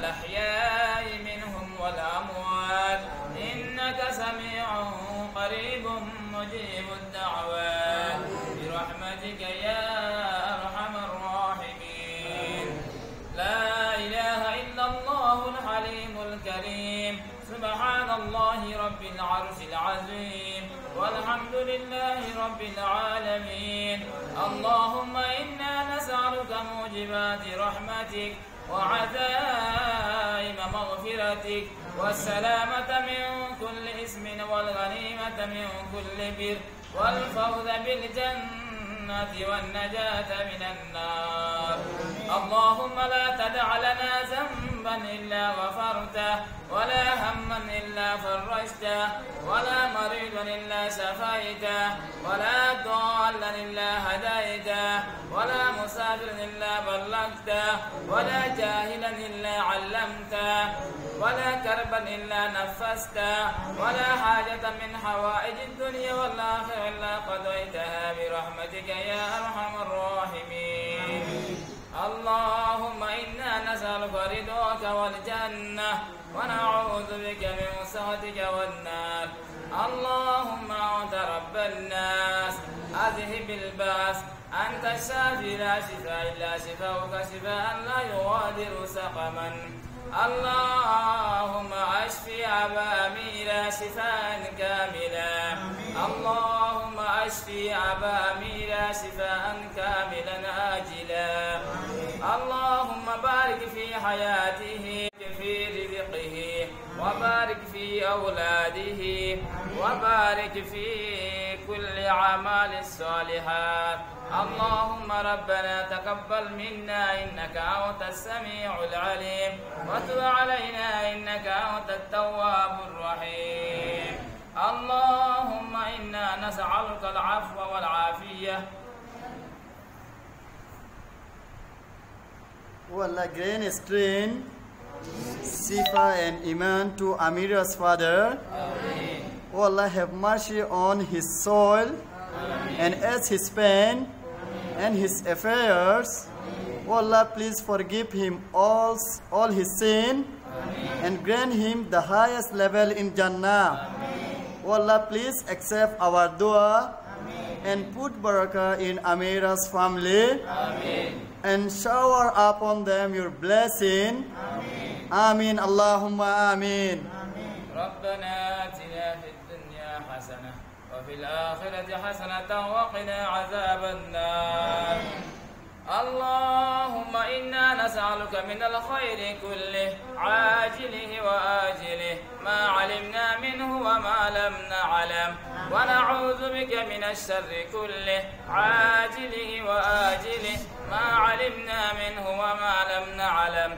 الأحياء منهم والأموات إنك سميع قريب مجيب الدعوات برحمتك يا أرحم الراحمين. لا إله إلا الله الحليم الكريم سبحان الله رب العرش العظيم والحمد لله رب العالمين. اللهم إنا نسألك موجبات رحمتك وعزائم مغفرتك والسلامة من كل إثم والغنيمة من كل بر والفوز بالجنة والنجاة من النار. اللهم لا تدع لنا ذنبا إلا غفرته ولا هما إلا فرجته ولا مريضا إلا شفيته ولا ضالا إلا هديته ولا مسافرا إلا بلغته ولا جاهلا إلا علمته ولا كربا إلا نفسته ولا حاجة من حوائج الدنيا والآخرة إلا قضيتها برحمتك يا أرحم الراحمين. اللهم إنا نسألك رضاك والجنة ونعوذ بك من سخطك والنار. اللهم أنت رب الناس أذهب البأس أنت الشافي لا شفاء إلا شفاؤك شفاء لا يغادر سقما. اللهم اشفي أبا أميرة شفاء كاملا. اللهم اشفي أبا أميرة شفاء كاملا آجلا. اللهم بارك في حياته في رزقه وبارك في أولاده وبارك في كل أعمال الصالحات. اللهم ربنا تقبل منا إنك أنت السميع العليم وتب علينا إنك أنت التواب الرحيم. اللهم إنا نسألك العفو والعافية. Oh Allah, grant strength, Sifa and Iman to Amira's father. Amen. Oh Allah, have mercy on his soul and as his pain and his affairs. Oh Allah, please forgive him all his sin and grant him the highest level in Jannah. Oh Allah, please accept our dua and put barakah in Amira's family. And shower upon them your blessing. Amin. Allahumma amin. ربنا آتنا في الدنيا حسنة وفي الآخرة حسنة وقنا عذاب النار. اللهم إنا نسألك من الخير كله عاجله وآجله ما علمنا منه وما لم نعلم ونعوذ بك من الشر كله عاجله وآجله ما علمنا منه وما لم نعلم.